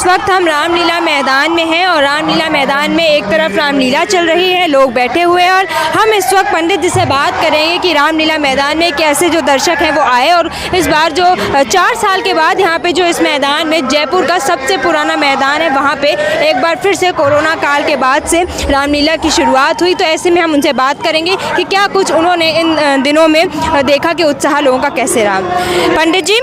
इस वक्त हम रामलीला मैदान में हैं और रामलीला मैदान में एक तरफ रामलीला चल रही है, लोग बैठे हुए हैं और हम इस वक्त पंडित जी से बात करेंगे कि रामलीला मैदान में कैसे जो दर्शक हैं वो आए और इस बार जो 4 साल के बाद यहाँ पे जो इस मैदान में जयपुर का सबसे पुराना मैदान है वहाँ पे एक बार फिर से कोरोना काल के बाद से रामलीला की शुरुआत हुई। तो ऐसे में हम उनसे बात करेंगे कि क्या कुछ उन्होंने इन दिनों में देखा कि उत्साह लोगों का कैसे रहा। पंडित जी,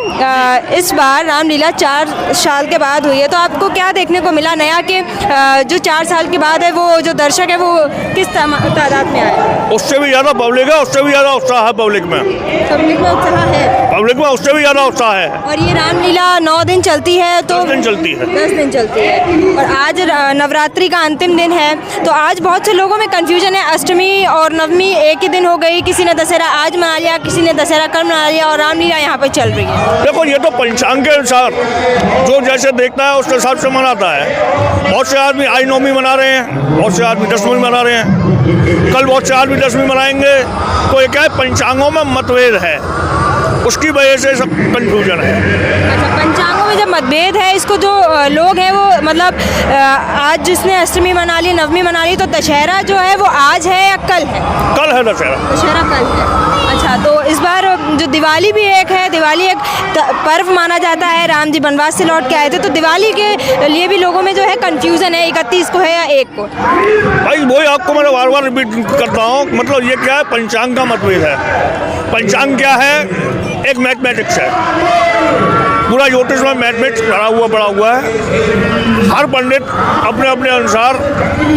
इस बार रामलीला 4 साल के बाद हुई है, तो आपको क्या देखने को मिला नया कि जो 4 साल के बाद है वो जो दर्शक है वो किस तादाद में आए? उससे भी ज़्यादा पब्लिक है, उससे भी ज़्यादा उत्साह है पब्लिक में उत्साह है, पब्लिक में उससे भी ज़्यादा उत्साह है। और ये रामलीला 9 दिन चलती है, तो 10 दिन चलती है। 10 दिन चलती है और आज नवरात्रि का अंतिम दिन है, तो आज बहुत से लोगों में कन्फ्यूजन है। अष्टमी और नवमी एक ही दिन हो गई, किसी ने दशहरा आज मना लिया, किसी ने दशहरा कल मना लिया और रामलीला यहाँ पे चल रही है। देखो, ये तो पंचांग के अनुसार जो जैसे देखता है उसके हिसाब से मनाता है। बहुत से आदमी आई नवमी मना रहे हैं, बहुत से आदमी दशमी मना रहे हैं, कल बहुत से आदमी दशमी मनाएंगे। तो ये क्या है, पंचांगों में मतभेद है, उसकी वजह से सब कंफ्यूजन है। अच्छा, पंचांगों में जब मतभेद है, इसको जो लोग हैं वो मतलब आज जिसने अष्टमी मना ली, नवमी मना ली, तो दशहरा जो है वो आज है या कल है? कल है दशहरा। दशहरा कल है। अच्छा, तो इस बार जो दिवाली भी एक है, दिवाली एक पर्व माना जाता है, राम जी वनवास से लौट के आए थे, तो दिवाली के लिए भी लोगों में जो है कंफ्यूजन है, 31 को है या 1 को? भाई वही आपको मैं बार बार रिपीट करता हूँ, मतलब ये क्या है, पंचांग का मतभेद है। पंचांग क्या है? एक मैथमेटिक्स है, पूरा ज्योतिष में मैथमेटिक्स भरा हुआ है। हर पंडित अपने अपने अनुसार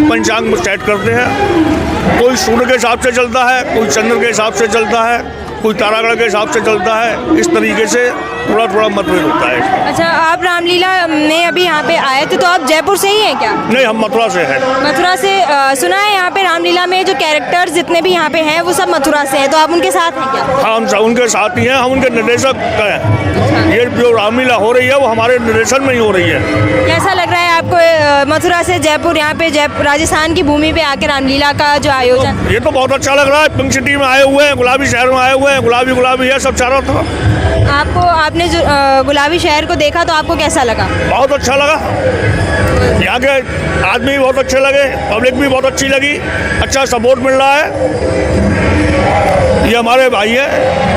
पंचांग में सेट करते हैं। कोई सूर्य के हिसाब से चलता है, कोई चंद्र के हिसाब से चलता है, कोई तारागढ़ के हिसाब से चलता है। इस तरीके से थोड़ा मतभेद होता है। अच्छा, आप रामलीला में अभी यहाँ पे आए थे, तो आप जयपुर से ही हैं क्या? नहीं, हम मथुरा से हैं। मथुरा से। सुना है यहाँ पे रामलीला में जो कैरेक्टर्स जितने भी यहाँ पे हैं वो सब मथुरा से हैं, तो आप उनके साथ हैं क्या? हाँ, हम उनके साथ ही हैं, हम उनके निर्देशक हैं। ये जो रामलीला हो रही है वो हमारे निर्देशन में ही हो रही है। कैसा लग रहा है आपको मथुरा से जयपुर, यहाँ पे जयपुर राजस्थान की भूमि पे आके रामलीला का जो आयोजन? ये तो बहुत अच्छा लग रहा है। पिंक सिटी में आए हुए हैं, गुलाबी शहर में आए हुए हैं, गुलाबी है सब चारों तरफ। आपने जो गुलाबी शहर को देखा तो आपको कैसा लगा? बहुत अच्छा लगा। यहाँ के आदमी भी बहुत अच्छे लगे, पब्लिक भी बहुत अच्छी लगी, अच्छा सपोर्ट मिल रहा है। ये हमारे भाई हैं।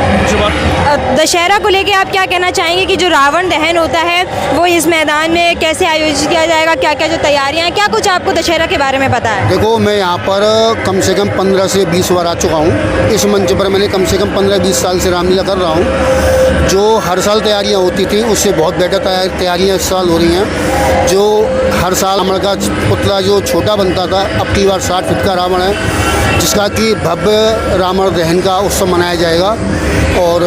दशहरा को लेके आप क्या कहना चाहेंगे कि जो रावण दहन होता है वो इस मैदान में कैसे आयोजित किया जाएगा, क्या क्या जो तैयारियां हैं, क्या कुछ आपको दशहरा के बारे में पता है? देखो, मैं यहाँ पर कम से कम 15 से 20 बार आ चुका हूँ। इस मंच पर मैंने कम से कम 15-20 साल से रामलीला कर रहा हूँ। जो हर साल तैयारियाँ होती थी उससे बहुत बेटर तैयारियाँ इस साल हो रही हैं। जो हर साल हमारे का पुतला जो छोटा बनता था, अब की बार 60 फीट का रावण है, जिसका कि भव्य रावण दहन का उत्सव मनाया जाएगा। और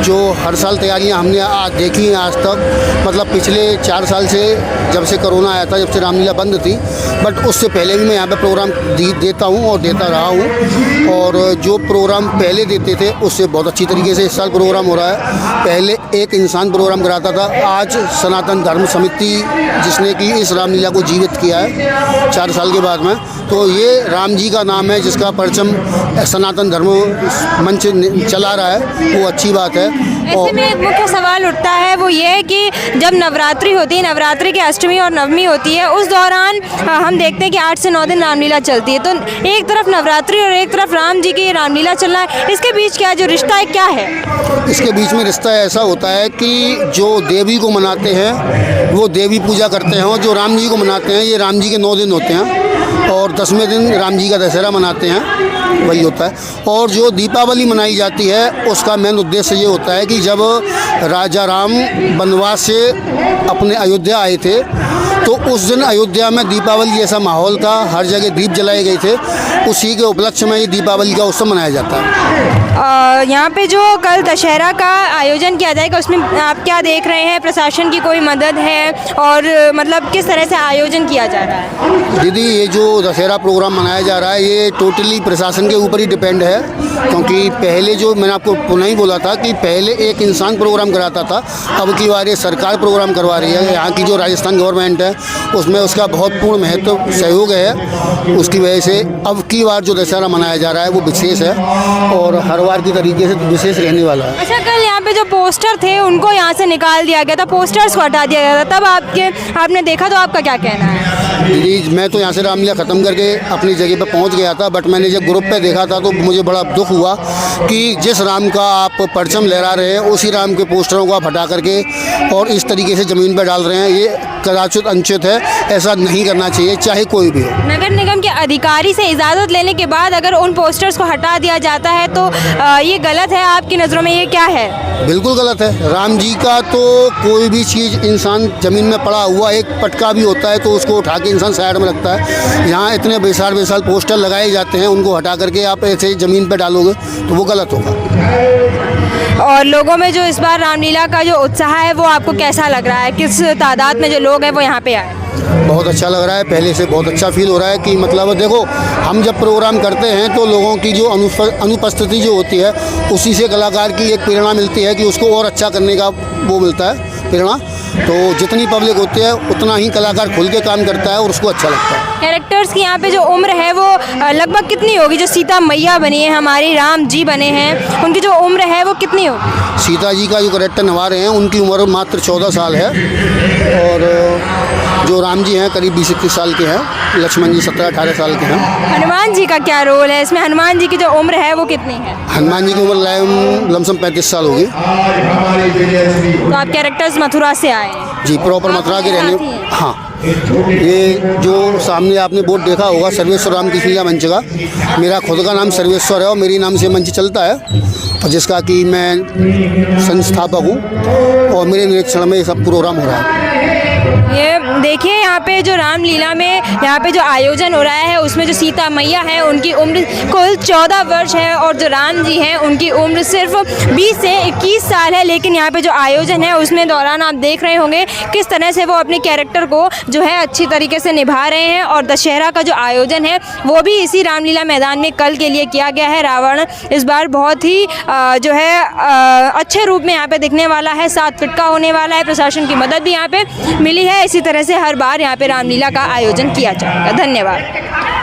जो हर साल तैयारियां हमने आज देखी हैं आज तक, मतलब पिछले 4 साल से जब से कोरोना आया था, जब से रामलीला बंद थी, बट उससे पहले भी मैं यहाँ पे प्रोग्राम देता हूँ और देता रहा हूँ। और जो प्रोग्राम पहले देते थे उससे बहुत अच्छी तरीके से इस साल प्रोग्राम हो रहा है। पहले एक इंसान प्रोग्राम कराता था, आज सनातन धर्म समिति जिसने कि इस रामलीला को जीवित किया है 4 साल के बाद में, तो ये राम जी का नाम है जिसका परचम सनातन धर्म मंच चला रहा है, वो अच्छी बात है। ऐसे में एक मुख्य सवाल उठता है, वो ये है कि जब नवरात्रि होती है, नवरात्रि की अष्टमी और नवमी होती है, उस दौरान हम देखते हैं कि 8 से 9 दिन रामलीला चलती है, तो एक तरफ नवरात्रि और एक तरफ राम जी की रामलीला चल रहा है, इसके बीच क्या जो रिश्ता है क्या है? इसके बीच में रिश्ता ऐसा होता है कि जो देवी को मनाते हैं वो देवी पूजा करते हैं, और जो राम जी को मनाते हैं ये राम जी के 9 दिन होते हैं, और 10वें दिन राम जी का दशहरा मनाते हैं, वही होता है। और जो दीपावली मनाई जाती है उसका मेन उद्देश्य ये होता है कि जब राजा राम वनवास से अपने अयोध्या आए थे, तो उस दिन अयोध्या में दीपावली जैसा माहौल था, हर जगह दीप जलाए गए थे, उसी के उपलक्ष्य में ये दीपावली का उत्सव मनाया जाता है। यहाँ पे जो कल दशहरा का आयोजन किया जाएगा उसमें आप क्या देख रहे हैं, प्रशासन की कोई मदद है और मतलब किस तरह से आयोजन किया जा रहा है? दीदी, ये जो दशहरा प्रोग्राम मनाया जा रहा है ये टोटली प्रशासन के ऊपर ही डिपेंड है, क्योंकि पहले जो मैंने आपको पुनः ही बोला था कि पहले एक इंसान प्रोग्राम कराता था, अब की बार ये सरकार प्रोग्राम करवा रही है। यहाँ की जो राजस्थान गवर्नमेंट है उसमें उसका बहुत पूर्ण महत्व सहयोग है, उसकी वजह से अब की बार जो दशहरा मनाया जा रहा है वो विशेष है और हर बार की तरीके से विशेष रहने वाला है। अच्छा, कल यहाँ पे जो पोस्टर थे उनको यहाँ से निकाल दिया गया था, पोस्टर्स को हटा दिया गया था, तब आपने देखा तो आपका क्या कहना है? दीदी, मैं तो यहाँ से रामलीला ख़त्म करके अपनी जगह पे पहुँच गया था, बट मैंने जब ग्रुप पे देखा था तो मुझे बड़ा दुख हुआ कि जिस राम का आप परचम लहरा रहे हैं उसी राम के पोस्टरों को आप हटा करके और इस तरीके से ज़मीन पर डाल रहे हैं। ये कदाचित अनुचित है, ऐसा नहीं करना चाहिए, चाहे कोई भी हो। नगर निगम के अधिकारी से इजाज़त लेने के बाद अगर उन पोस्टर्स को हटा दिया जाता है तो ये गलत है आपकी नज़रों में, ये क्या है? बिल्कुल गलत है। राम जी का तो कोई भी चीज़ इंसान ज़मीन में पड़ा हुआ एक पटका भी होता है तो उसको उठा के इंसान साइड में रखता है। यहाँ इतने बेसार पोस्टर लगाए जाते हैं, उनको हटा करके आप ऐसे ज़मीन पर डालोगे तो वो गलत होगा। और लोगों में जो इस बार रामलीला का जो उत्साह है वो आपको कैसा लग रहा है? किस तादाद में जो लोग हैं वो यहाँ पे आए? बहुत अच्छा लग रहा है, पहले से बहुत अच्छा फील हो रहा है कि मतलब देखो, हम जब प्रोग्राम करते हैं तो लोगों की जो अनुपस्थिति जो होती है उसी से कलाकार की एक प्रेरणा मिलती है कि उसको और अच्छा करने का वो मिलता है प्रेरणा। तो जितनी पब्लिक होती है उतना ही कलाकार खुल के काम करता है और उसको अच्छा लगता है। कैरेक्टर्स की यहाँ पे जो उम्र है वो लगभग कितनी होगी? जो सीता मैया बनी है, हमारी राम जी बने हैं, उनकी जो उम्र है वो कितनी होगी? सीता जी का जो कैरेक्टर निभा रहे हैं उनकी उम्र मात्र 14 साल है और जो राम जी हैं करीब 20-21 साल के हैं, लक्ष्मण जी 17-18 साल के हैं। हनुमान जी का क्या रोल है इसमें? हनुमान जी की जो उम्र है वो कितनी है? हनुमान जी की उम्र लमसम 35 साल होगी। तो आप कैरेक्टर्स मथुरा से आए हैं? जी, प्रॉपर मथुरा के रहने। हाँ, ये जो सामने आपने बोर्ड देखा होगा सर्वेश्वर राम कृष्ण लीला मंच का, मेरा खुद का नाम सर्वेश्वर है और मेरी नाम से मंच चलता है और जिसका कि मैं संस्थापक हूँ और मेरे निरीक्षण में ये सब प्रोग्राम हो रहा है। ये देखिए यहाँ पे जो रामलीला में यहाँ पे जो आयोजन हो रहा है उसमें जो सीता मैया है उनकी उम्र कुल 14 वर्ष है और जो राम जी हैं उनकी उम्र सिर्फ 20 से 21 साल है। लेकिन यहाँ पे जो आयोजन है उसमें दौरान आप देख रहे होंगे किस तरह से वो अपने कैरेक्टर को जो है अच्छी तरीके से निभा रहे हैं। और दशहरा का जो आयोजन है वो भी इसी रामलीला मैदान में कल के लिए किया गया है। रावण इस बार बहुत ही जो है अच्छे रूप में यहाँ पे दिखने वाला है, 7 फीट का होने वाला है। प्रशासन की मदद भी यहाँ पे मिली है। इसी तरह से हर बार यहाँ पे रामलीला का आयोजन किया जाएगा। धन्यवाद।